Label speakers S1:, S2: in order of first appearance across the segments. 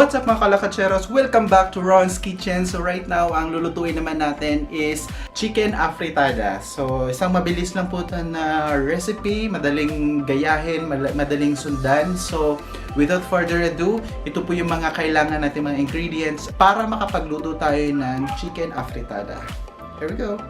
S1: What's up mga kalakatseros? Welcome back to Ron's Kitchen. So right now, ang lulutuin naman natin is chicken afritada. So isang mabilis lang po ito na recipe, madaling gayahin, madaling sundan. So without further ado, ito po yung mga kailangan natin mga ingredients para makapagluto tayo ng chicken afritada. Here we go!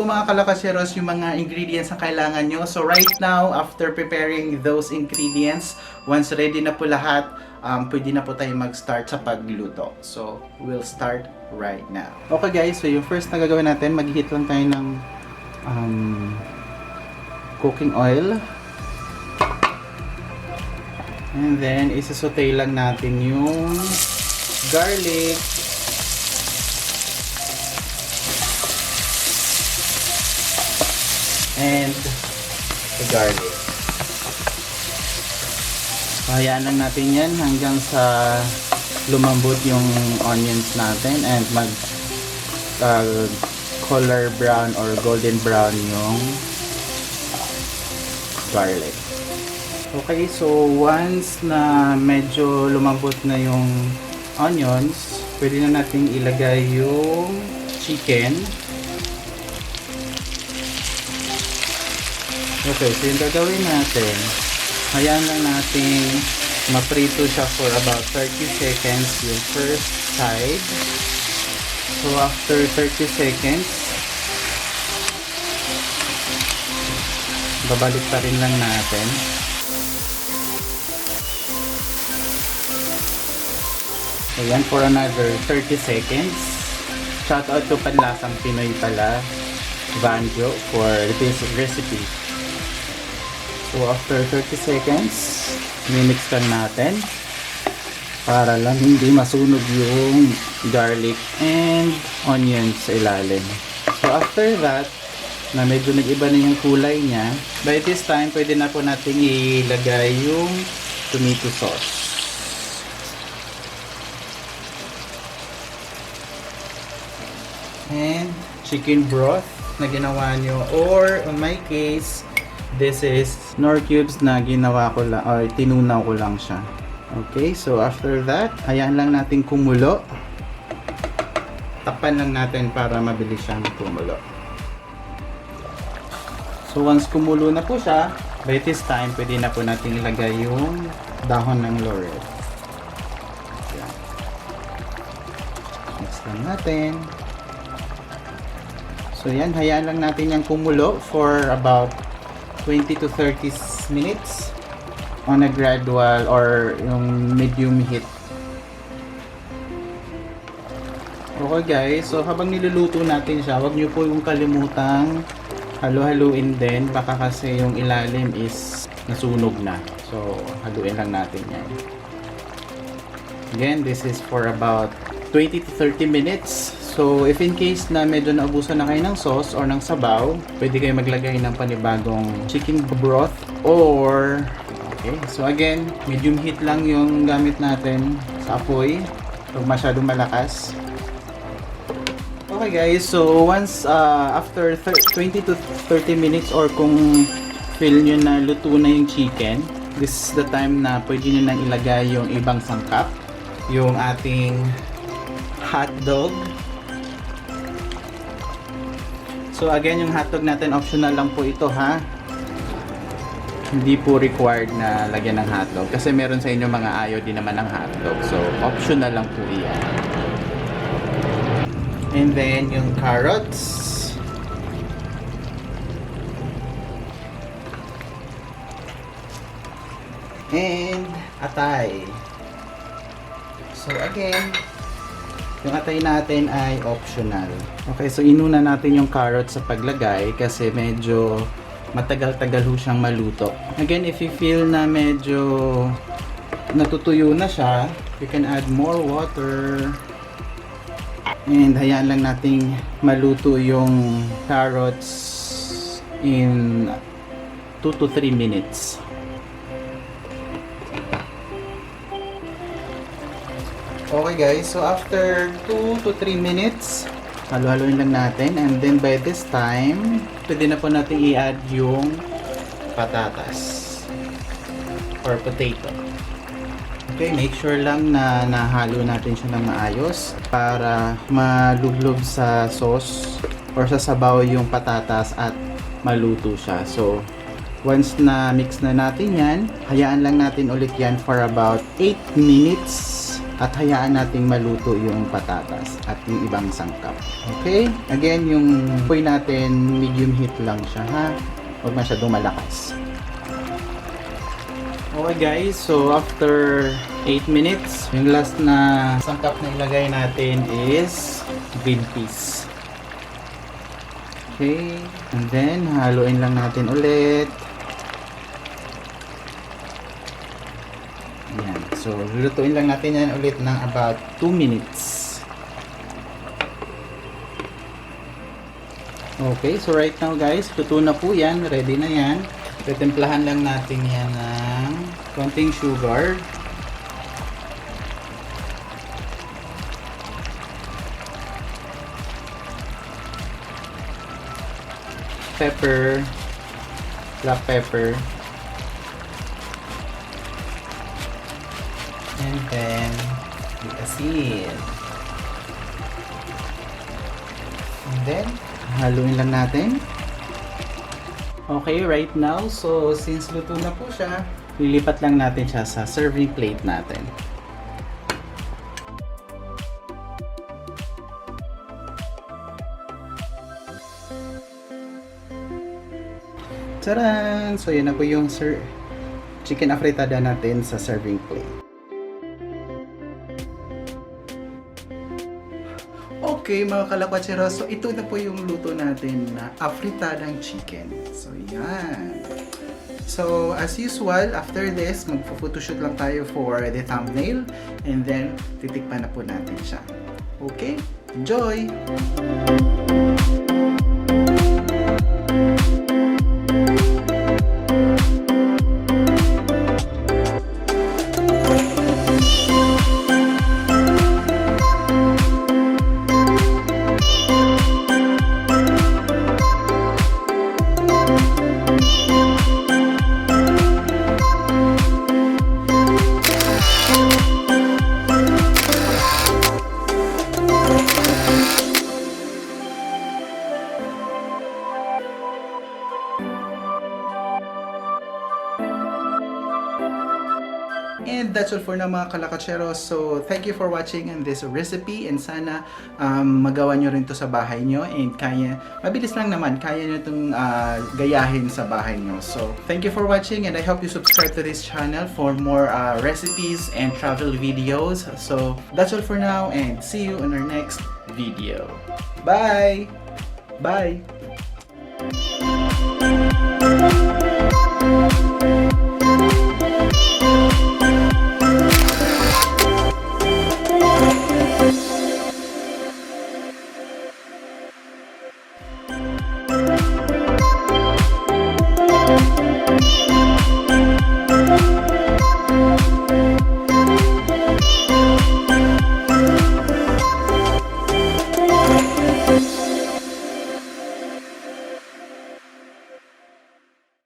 S1: Mga kalakaseros, yung mga ingredients na kailangan nyo. So right now, after preparing those ingredients, once ready na po lahat, pwede na po tayo mag-start sa pagluto. So we'll start right now. Okay guys, so yung first na gagawin natin, mag-heat lang tayo ng cooking oil. And then isasaute lang natin yung garlic. And the garlic. Hayaan lang natin yan hanggang sa lumambot yung onions natin and mag color brown or golden brown yung garlic. Okay, so once na medyo lumambot na yung onions, pwede na natin ilagay yung chicken. Okay, so yung gagawin natin, hayaan lang natin maprito siya for about 30 seconds yung first side. So after 30 seconds, babalik pa rin lang natin. Ayan, for another 30 seconds. Shout out to Panlasang Pinoy pala, Banjo, for this recipe. So after 30 seconds, mimix lang natin para lang hindi masunog yung garlic and onions sa ilalim. So after that, na medyo nag-iba na yung kulay niya, by this time, pwede na po natin ilagay yung tomato sauce. And chicken broth na ginawa nyo, or in my case, this is nor cubes na ginawa ko lang or tinunaw ko lang siya. Okay, so after that, hayaan lang natin kumulo. Tapan lang natin para mabilis siyang kumulo. So once kumulo na po siya, by this time, pwede na po natin ilagay yung dahon ng laurel. Yan. Mix lang natin. So yan, hayaan lang natin yung kumulo for about 20 to 30 minutes on a gradual or yung medium heat. Okay guys, so habang niluluto natin siya, wag nyo po yung kalimutang halu-haluin din, baka kasi yung ilalim is nasunog na. So haluin lang natin yan. Again, this is for about 20 to 30 minutes. So, if in case na medyo naubusan na kayo ng sauce or ng sabaw, pwede kayo maglagay ng panibagong chicken broth or... Okay, so again, medium heat lang yung gamit natin sa apoy. Huwag masyadong malakas. Okay guys, so once after 20 to 30 minutes or kung feel nyo na luto na yung chicken, this is the time na pwede nyo nang ilagay yung ibang sangkap. Yung ating hot dog. So again, yung hotdog natin optional lang po ito ha. Hindi po required na lagyan ng hotdog kasi meron sa inyo mga ayaw din naman ng hotdog. So optional lang po iyan. And then yung carrots. And atay. So again, yung atay natin ay optional. Okay, so inuna natin yung carrots sa paglagay kasi medyo matagal-tagal ho siyang maluto. Again, if you feel na medyo natutuyo na siya, you can add more water. And hayaan lang nating maluto yung carrots in 2 to 3 minutes. Okay guys, so after 2 to 3 minutes, halo-haloin lang natin. And then by this time, pwede na po natin i-add yung patatas or potato. Okay, make sure lang na nahalo natin siya ng maayos para malublob sa sauce or sa sabaw yung patatas at maluto siya. So, once na mix na natin yan, hayaan lang natin ulit yan for about 8 minutes. At hayaan nating maluto yung patatas at yung ibang sangkap. Okay? Again, yung apoy natin, medium heat lang siya ha. Huwag masyadong malakas. Okay guys, so after 8 minutes, yung last na sangkap na ilagay natin is green peas. Okay? And then, haluin lang natin ulit. Yan. So, lulutuin lang natin yan ulit ng about 2 minutes. Okay, so right now guys, luto na po yan. Ready na yan. Titimplahan lang natin yan ng konting sugar. Pepper. Black pepper. And then, the asin. And then, haluin lang natin. Okay, right now, so since luto na po siya, lilipat lang natin siya sa serving plate natin. Tcharan! So, yan na po yung chicken afritada natin sa serving plate. Okay mga kalakwatsero, so ito na po yung luto natin na afritadang chicken. So yan. So as usual, after this, magpo-photoshoot lang tayo for the thumbnail and then titikman na po natin siya. Okay? Enjoy! And that's all for now mga kalakatseros. So thank you for watching on this recipe and sana magawa nyo rin to sa bahay nyo and kaya, mabilis lang naman, kaya nyo itong gayahin sa bahay nyo. So thank you for watching and I hope you subscribe to this channel for more recipes and travel videos. So that's all for now and see you in our next video. Bye! Bye!